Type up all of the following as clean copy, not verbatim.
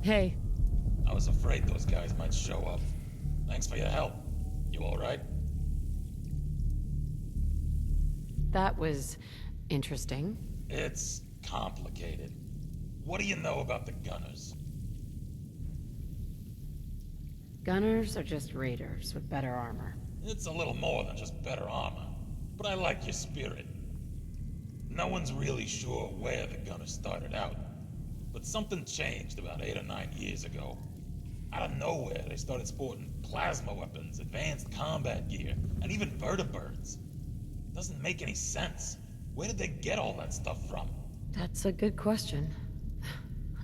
Hey. I was afraid those guys might show up. Thanks for your help. You alright? That was interesting. It's complicated. What do you know about the Gunners? Gunners are just raiders with better armor. It's a little more than just better armor, but I like your spirit. No one's really sure where the Gunners started out, but something changed about 8 or 9 years ago. Out of nowhere, they started sporting plasma weapons, advanced combat gear, and even vertibirds. Doesn't make any sense. Where did they get all that stuff from? That's a good question.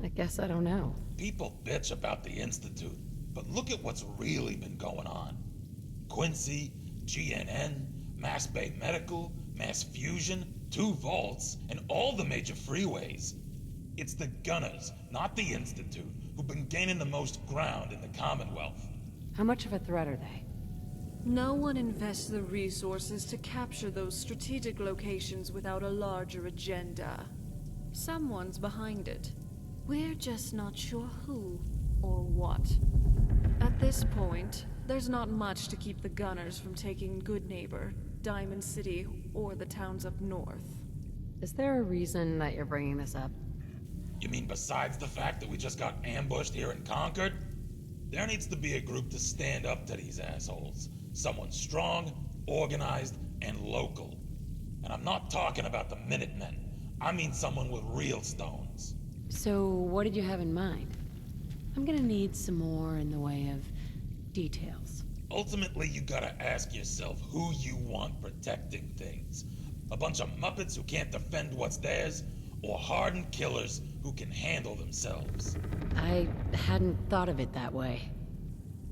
I guess I don't know. People bitch about the Institute, but look at what's really been going on. Quincy, GNN, Mass Bay Medical, Mass Fusion, 2 vaults, and all the major freeways. It's the Gunners, not the Institute, who've been gaining the most ground in the Commonwealth. How much of a threat are they? No one invests the resources to capture those strategic locations without a larger agenda. Someone's behind it. We're just not sure who or what. At this point, there's not much to keep the Gunners from taking Good Neighbor, Diamond City, or the towns up north. Is there a reason that you're bringing this up? You mean besides the fact that we just got ambushed here in Concord? There needs to be a group to stand up to these assholes. Someone strong, organized, and local. And I'm not talking about the Minutemen. I mean someone with real stones. So, what did you have in mind? I'm gonna need some more in the way of details. Ultimately, you gotta ask yourself who you want protecting things. A bunch of Muppets who can't defend what's theirs, or hardened killers who can handle themselves. I hadn't thought of it that way.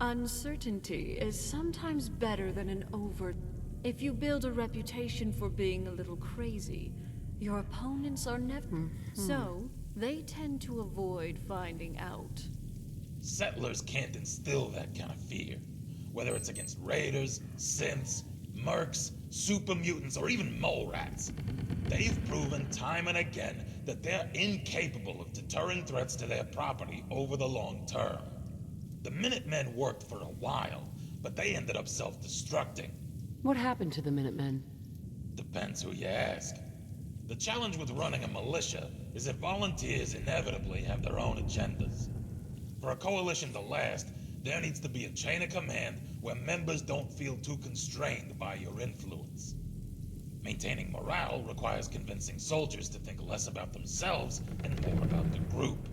Uncertainty is sometimes better than an overt. If you build a reputation for being a little crazy, your opponents are never. So, they tend to avoid finding out. Settlers can't instill that kind of fear. Whether it's against raiders, synths, mercs, super mutants, or even mole rats. They've proven time and again that they're incapable of deterring threats to their property over the long term. The Minutemen worked for a while, but they ended up self-destructing. What happened to the Minutemen? Depends who you ask. The challenge with running a militia is that volunteers inevitably have their own agendas. For a coalition to last, there needs to be a chain of command where members don't feel too constrained by your influence. Maintaining morale requires convincing soldiers to think less about themselves and more about the group.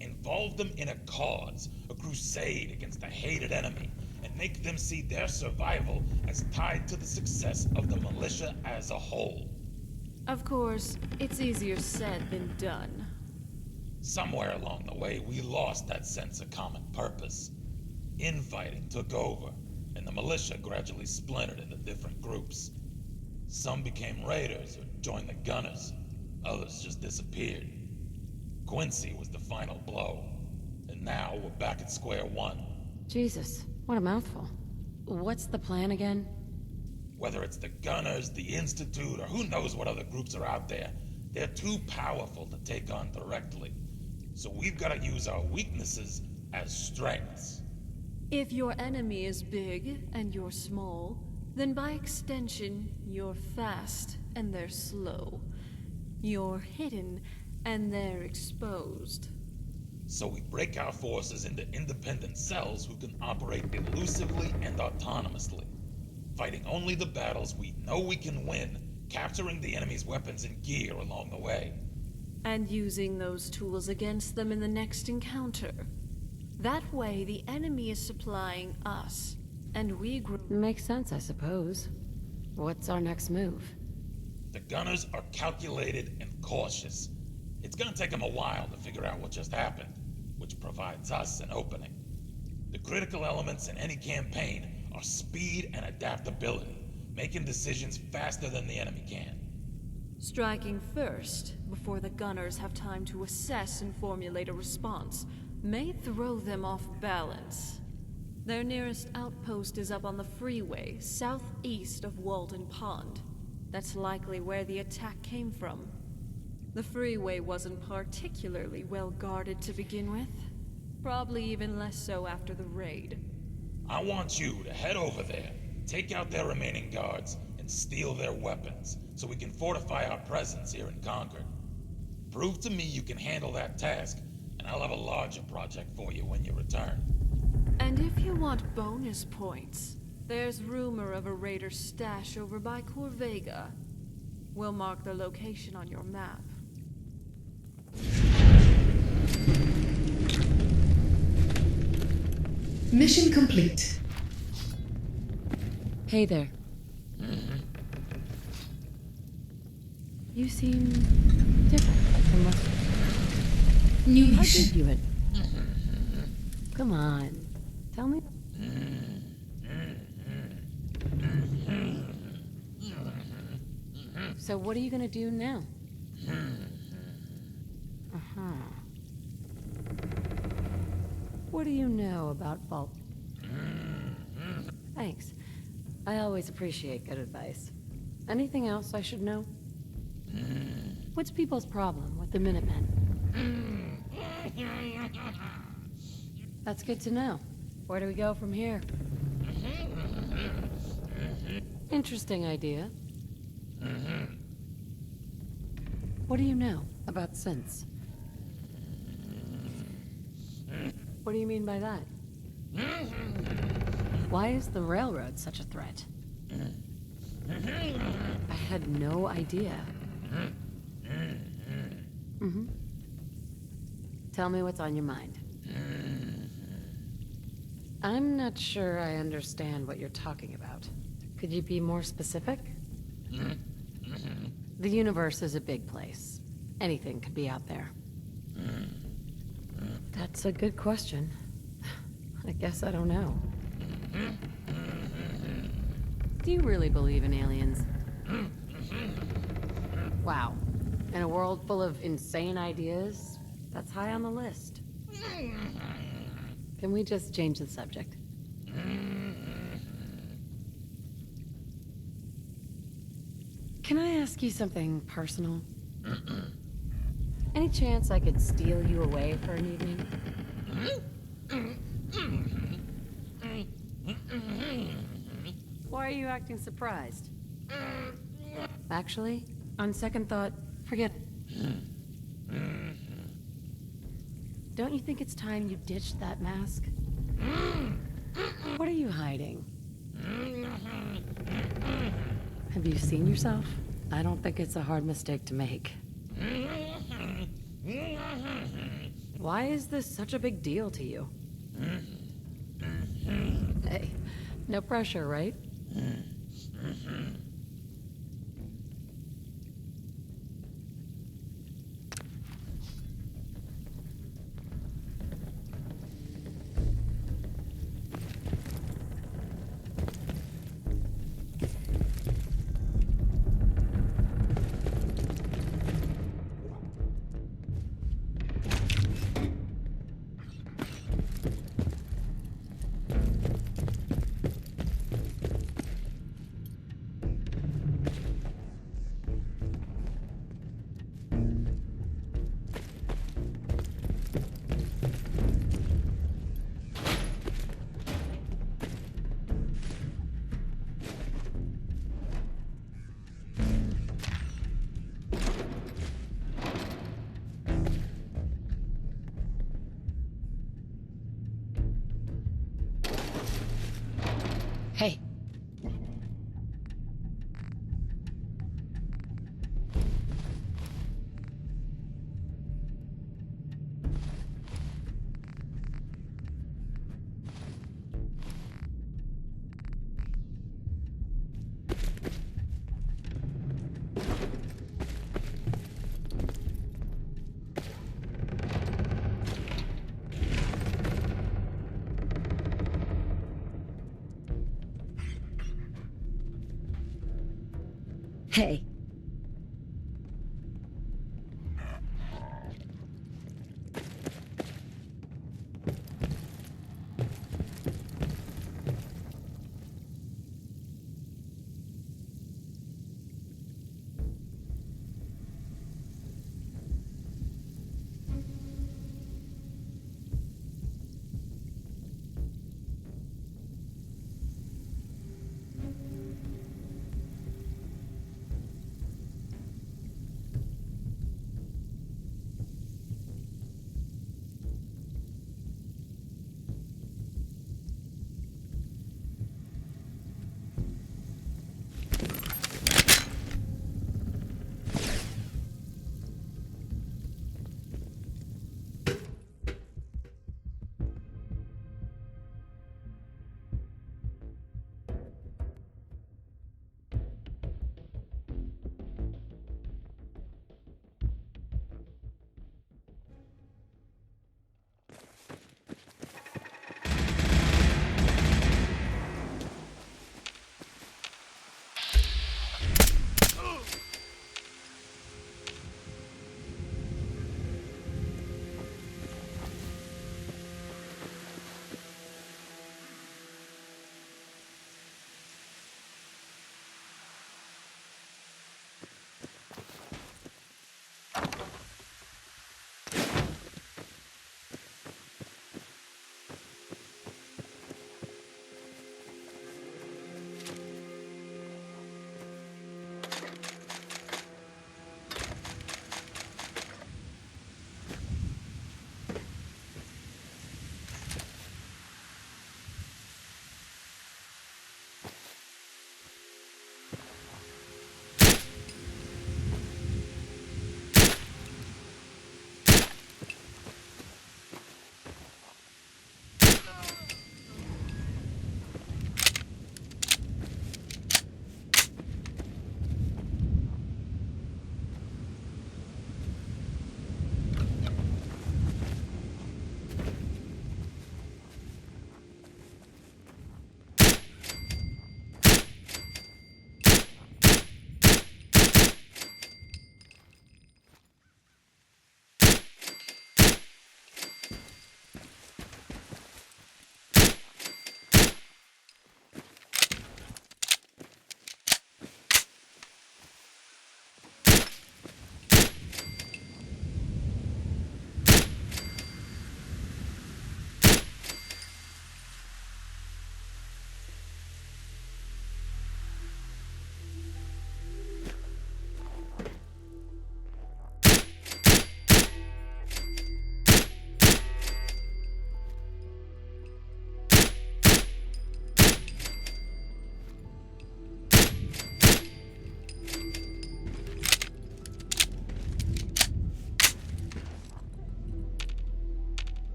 Involve them in a cause, a crusade against a hated enemy, and make them see their survival as tied to the success of the militia as a whole. Of course, it's easier said than done. Somewhere along the way, we lost that sense of common purpose. Infighting took over, and the militia gradually splintered into different groups. Some became raiders or joined the Gunners. Others just disappeared. Quincy was the final blow, and now we're back at square one. Jesus, what a mouthful. What's the plan again? Whether it's the Gunners, the Institute, or who knows what other groups are out there, they're too powerful to take on directly. So we've got to use our weaknesses as strengths. If your enemy is big and you're small, then by extension, you're fast and they're slow. You're hidden and they're exposed. So we break our forces into independent cells who can operate elusively and autonomously, fighting only the battles we know we can win, capturing the enemy's weapons and gear along the way. And using those tools against them in the next encounter. That way, the enemy is supplying us, and we grow. Makes sense, I suppose. What's our next move? The Gunners are calculated and cautious. It's gonna take them a while to figure out what just happened, which provides us an opening. The critical elements in any campaign are speed and adaptability, making decisions faster than the enemy can. Striking first, before the gunners have time to assess and formulate a response, may throw them off balance. Their nearest outpost is up on the freeway, southeast of Walden Pond. That's likely where the attack came from. The freeway wasn't particularly well guarded to begin with. Probably even less so after the raid. I want you to head over there, take out their remaining guards, and steal their weapons, so we can fortify our presence here in Concord. Prove to me you can handle that task, and I'll have a larger project for you when you return. And if you want bonus points, there's rumor of a raider's stash over by Corvega. We'll mark the location on your map. Mission complete. Hey there. You seem different from most. New How mission. did you it? Come on, tell me. So what are you gonna do now? What do you know about Vault? Thanks. I always appreciate good advice. Anything else I should know? What's people's problem with the Minutemen? That's good to know. Where do we go from here? Interesting idea. What do you know about synths? What do you mean by that? Why is the railroad such a threat? I had no idea. Tell me what's on your mind. I'm not sure I understand what you're talking about. Could you be more specific? The universe is a big place. Anything could be out there. That's a good question. I guess I don't know. Do you really believe in aliens? Wow. In a world full of insane ideas, that's high on the list. Can we just change the subject? Can I ask you something personal? Any chance I could steal you away for an evening? Why are you acting surprised? Actually, on second thought, forget it. Don't you think it's time you ditched that mask? What are you hiding? Have you seen yourself? I don't think it's a hard mistake to make. Why is this such a big deal to you? Hey, no pressure, right? Hey.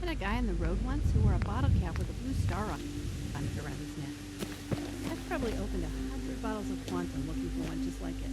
Met a guy on the road once who wore a bottle cap with a blue star on it around his neck. I've probably opened 100 bottles of Quantum looking for one just like it.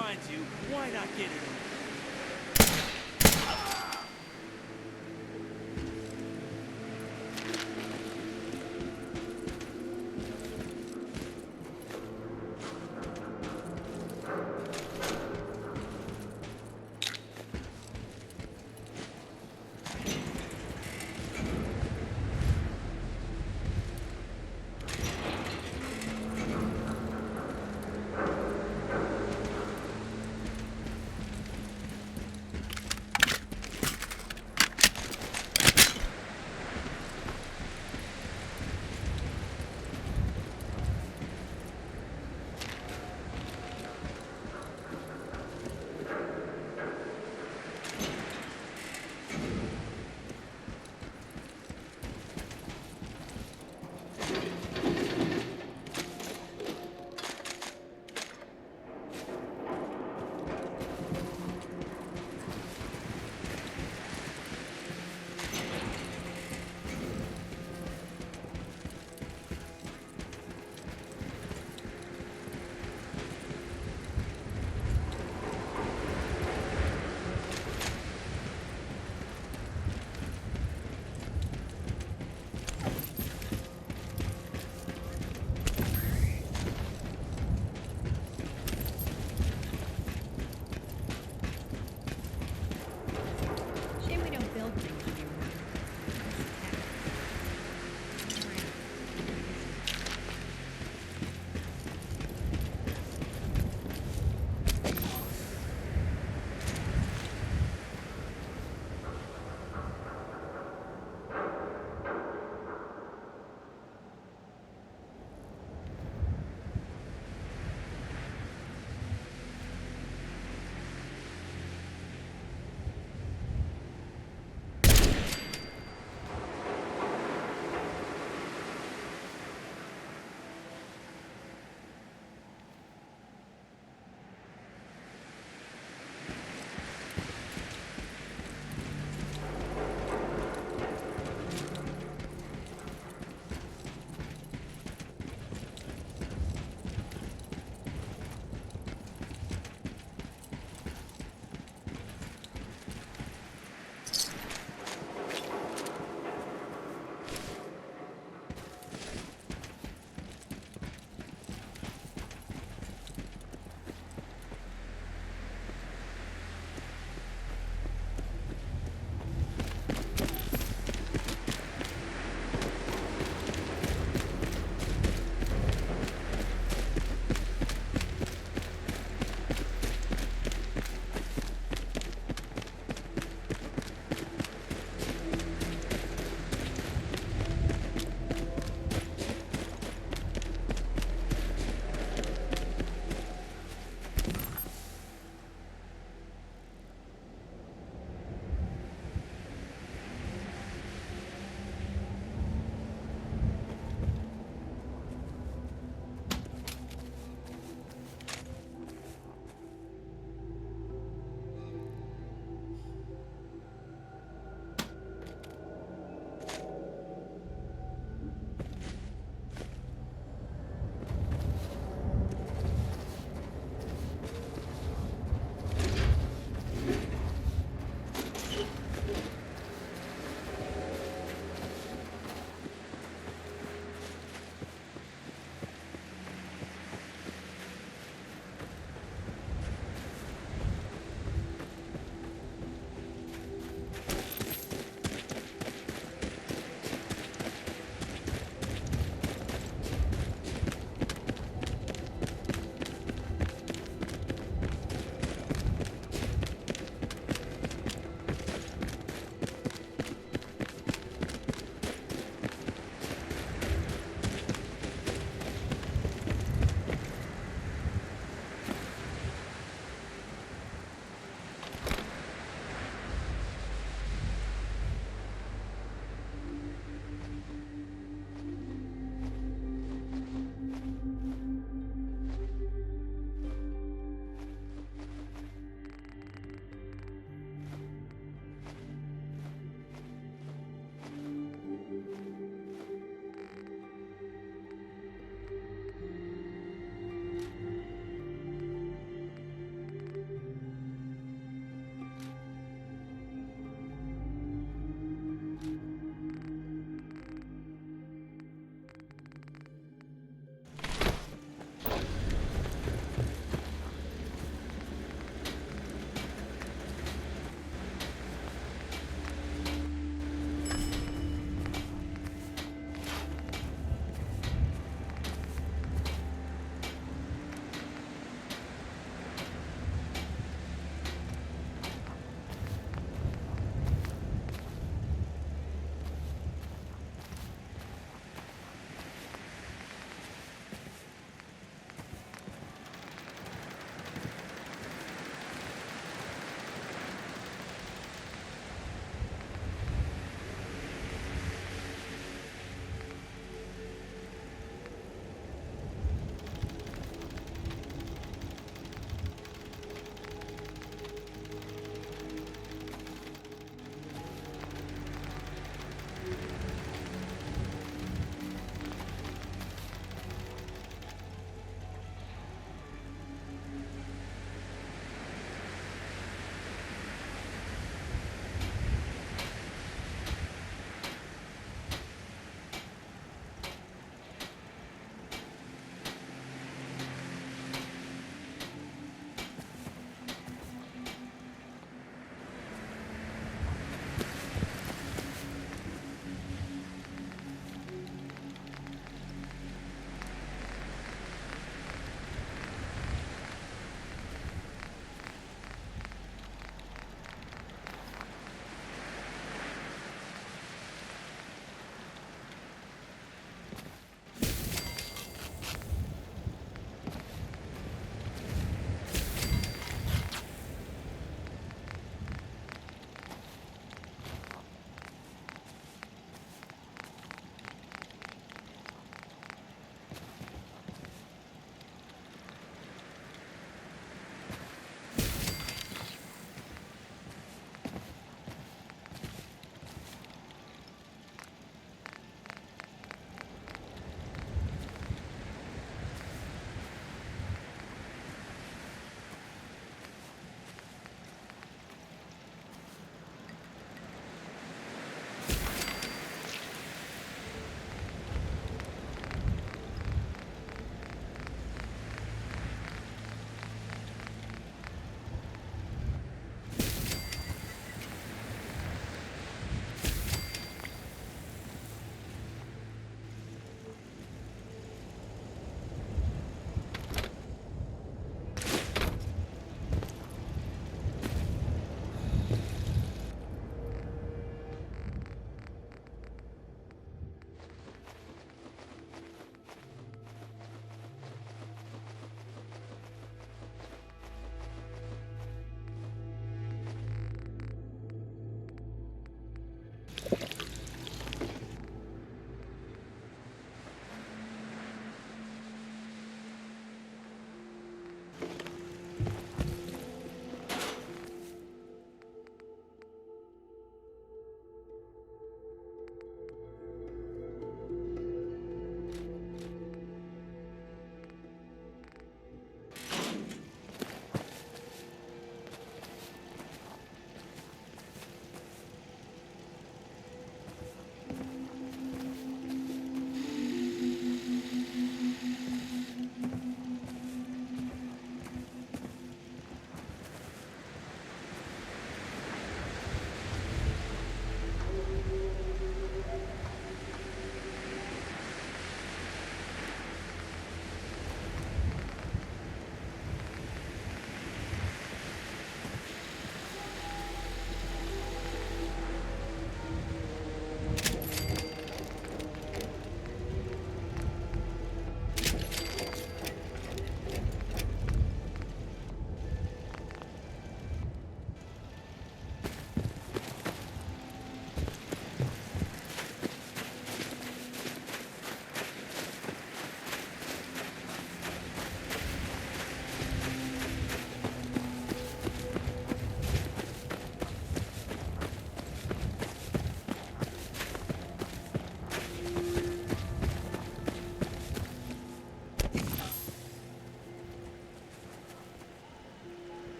trying to, why not get it?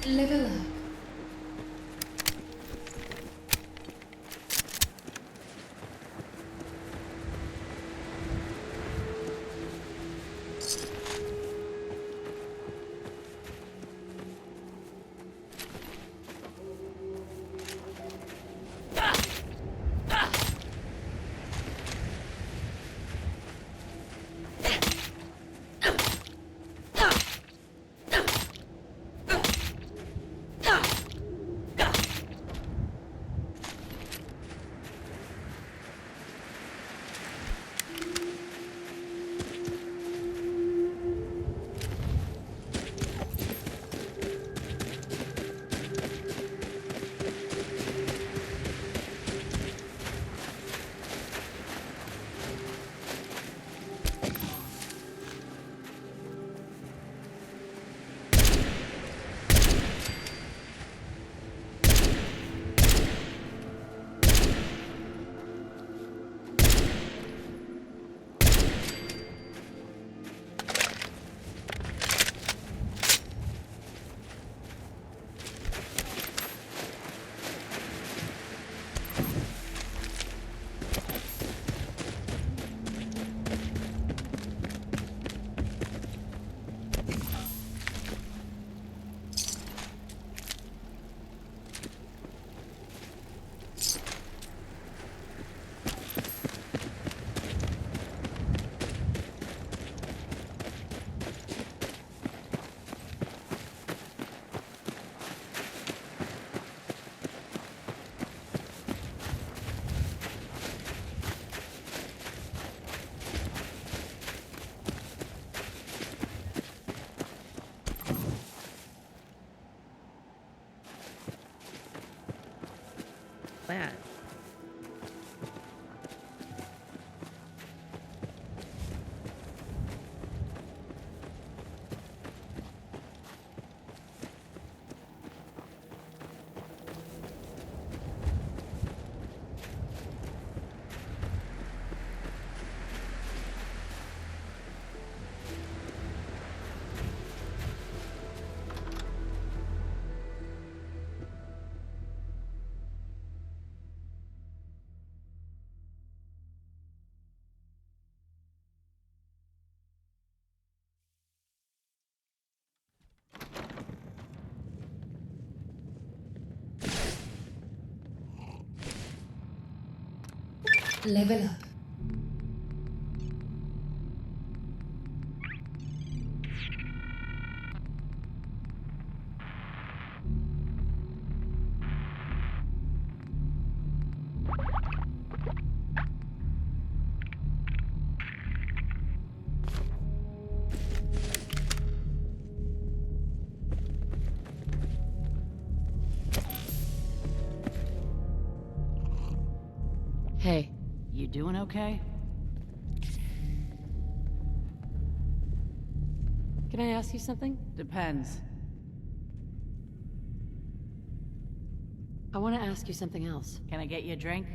Level up. That. Level up. doing okay? Can I ask you something? Depends. I want to ask you something else. Can I get you a drink?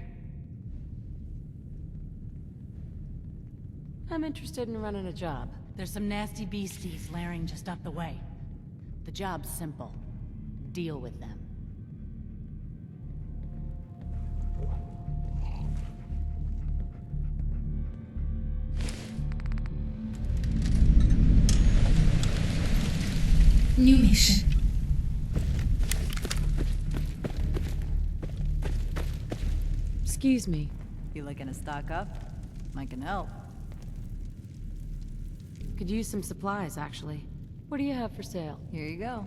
I'm interested in running a job. There's some nasty beasties layering just up the way. The job's simple. Deal with them. New mission. Excuse me. You looking to stock up? I can help. Could use some supplies, actually. What do you have for sale? Here you go.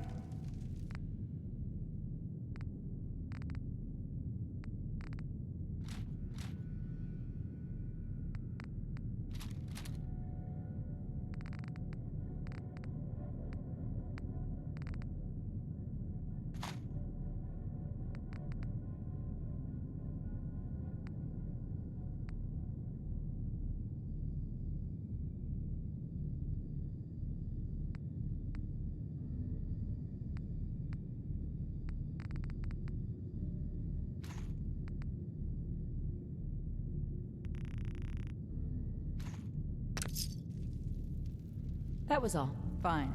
That was all. Fine.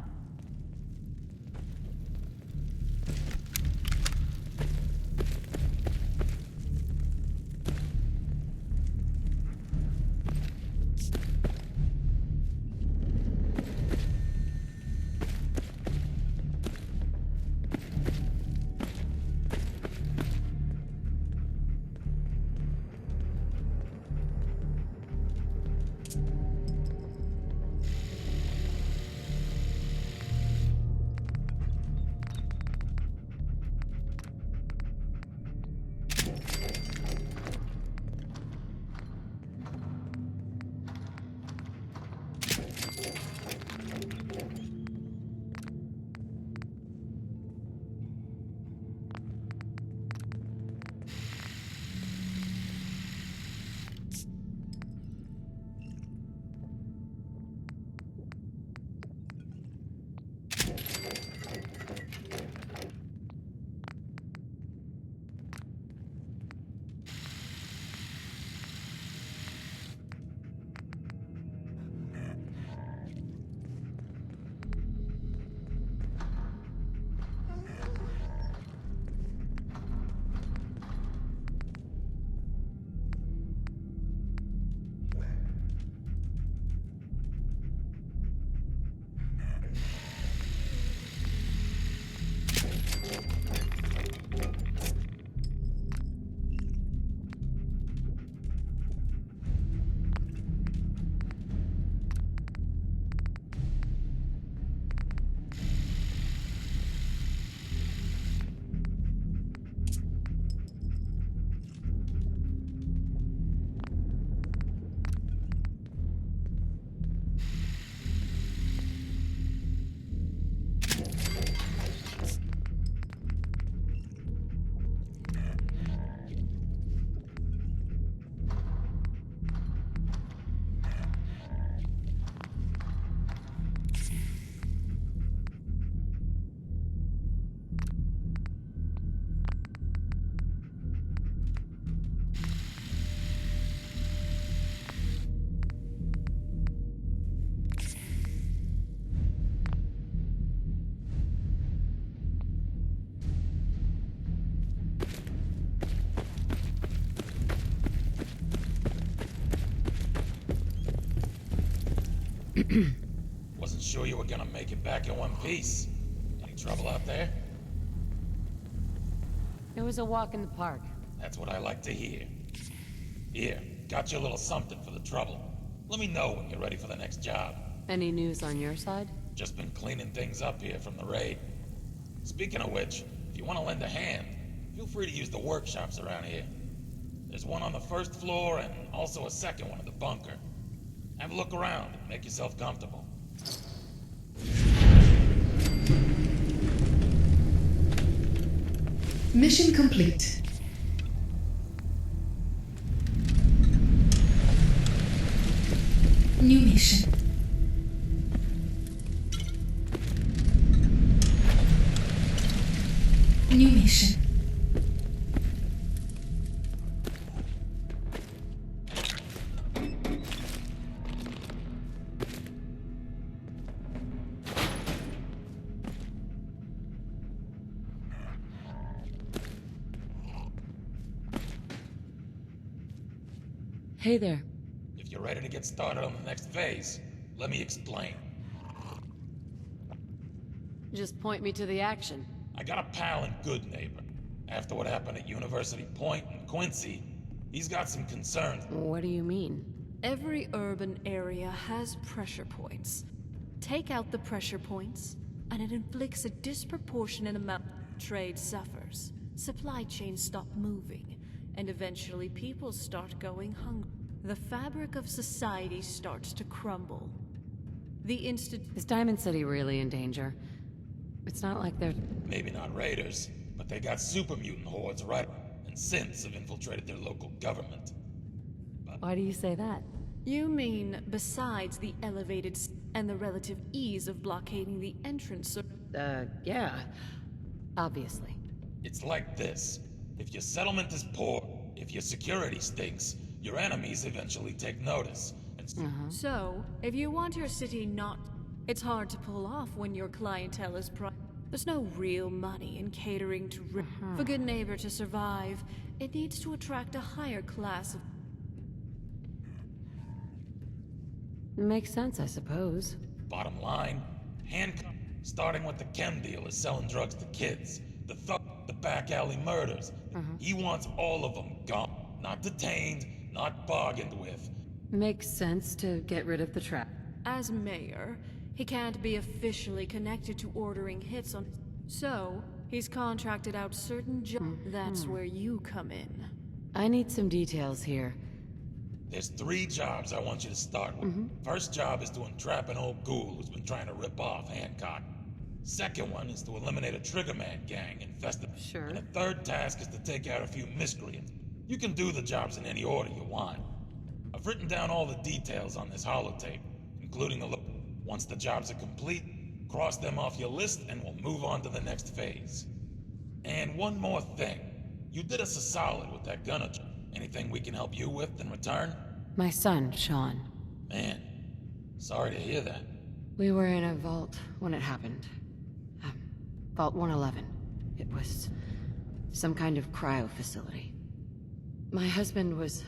Wasn't sure you were gonna make it back in one piece. Any trouble out there? It was a walk in the park. That's what I like to hear. Here, got you a little something for the trouble. Let me know when you're ready for the next job. Any news on your side? Just been cleaning things up here from the raid. Speaking of which, if you want to lend a hand, feel free to use the workshops around here. There's one on the first floor and also a second one in the bunker. Have a look around and make yourself comfortable. Mission complete. New mission. New mission. Hey there. If you're ready to get started on the next phase, let me explain. Just point me to the action. I got a pal and good neighbor. After what happened at University Point and Quincy, he's got some concerns. What do you mean? Every urban area has pressure points. Take out the pressure points, and it inflicts a disproportionate amount. Trade suffers, supply chains stop moving, and eventually people start going hungry. The fabric of society starts to crumble. Is Diamond City really in danger? It's not like they're... Maybe not raiders, but they got super mutant hordes right, and synths have infiltrated their local government. Why do you say that? You mean besides the elevated and the relative ease of blockading the entrance? Yeah. Obviously. It's like this. If your settlement is poor, if your security stinks, your enemies eventually take notice. And So, if you want your city not... It's hard to pull off when your clientele is There's no real money in catering to... For Good Neighbor to survive, it needs to attract a higher class of... Makes sense, I suppose. Bottom line, handcuff. Starting with the chem dealers selling drugs to kids, the thug, the back alley murders. He wants all of them gone. Not detained, not bargained with. Makes sense to get rid of the trap. As mayor, he can't be officially connected to ordering hits on... So, he's contracted out certain jobs. That's where you come in. I need some details here. There's 3 jobs I want you to start with. First job is to entrap an old ghoul who's been trying to rip off Hancock. Second one is to eliminate a Triggerman gang infested. Sure. And the third task is to take out a few miscreants. You can do the jobs in any order you want. I've written down all the details on this holotape, including a look. Once the jobs are complete, cross them off your list and we'll move on to the next phase. And one more thing. You did us a solid with that gunner job. Anything we can help you with in return? My son, Sean. Man, sorry to hear that. We were in a vault when it happened. Vault 111. It was some kind of cryo facility. My husband was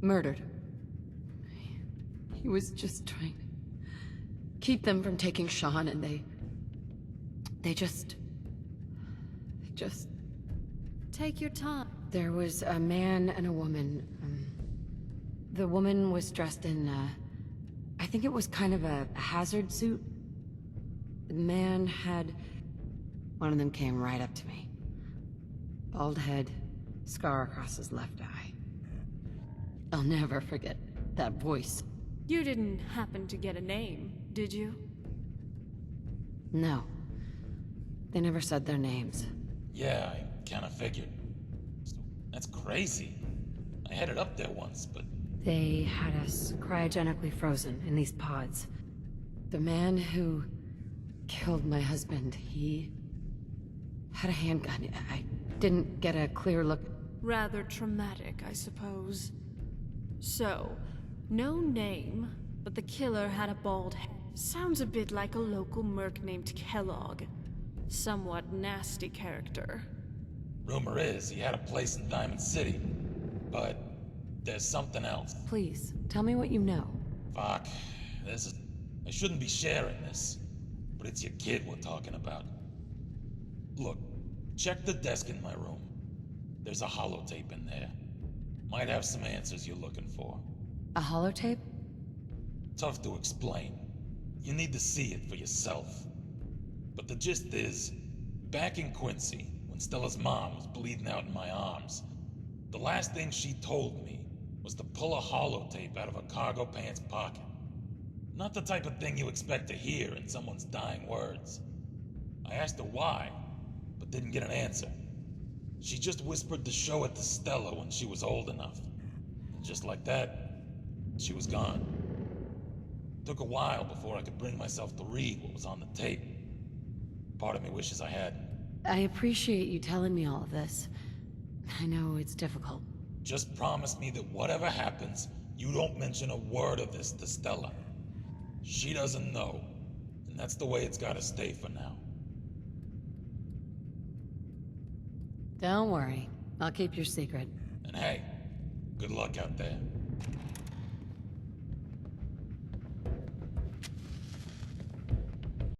murdered. He was just trying to keep them from taking Sean, and they just... Take your time. There was a man and a woman. The woman was dressed in, I think it was kind of a hazard suit. The man had... One of them came right up to me. Bald head, scar across his left eye. I'll never forget that voice. You didn't happen to get a name, did you? No. They never said their names. Yeah, I kinda figured. That's crazy. I headed up there once, but... They had us cryogenically frozen in these pods. The man who killed my husband, he had a handgun. I didn't get a clear look. Rather traumatic, I suppose. So, no name, but the killer had a bald head. Sounds a bit like a local merc named Kellogg. Somewhat nasty character. Rumor is he had a place in Diamond City, but there's something else. Please, tell me what you know. Fuck, I shouldn't be sharing this, but it's your kid we're talking about. Look, check the desk in my room. There's a holotape in there. Might have some answers you're looking for. A holotape? Tough to explain. You need to see it for yourself. But the gist is, back in Quincy, when Stella's mom was bleeding out in my arms, the last thing she told me was to pull a holotape out of a cargo pants pocket. Not the type of thing you expect to hear in someone's dying words. I asked her why, but didn't get an answer. She just whispered to show it to Stella when she was old enough. And just like that, she was gone. Took a while before I could bring myself to read what was on the tape. Part of me wishes I hadn't. I appreciate you telling me all of this. I know it's difficult. Just promise me that whatever happens, you don't mention a word of this to Stella. She doesn't know, and that's the way it's gotta stay for now. Don't worry. I'll keep your secret. And hey, good luck out there.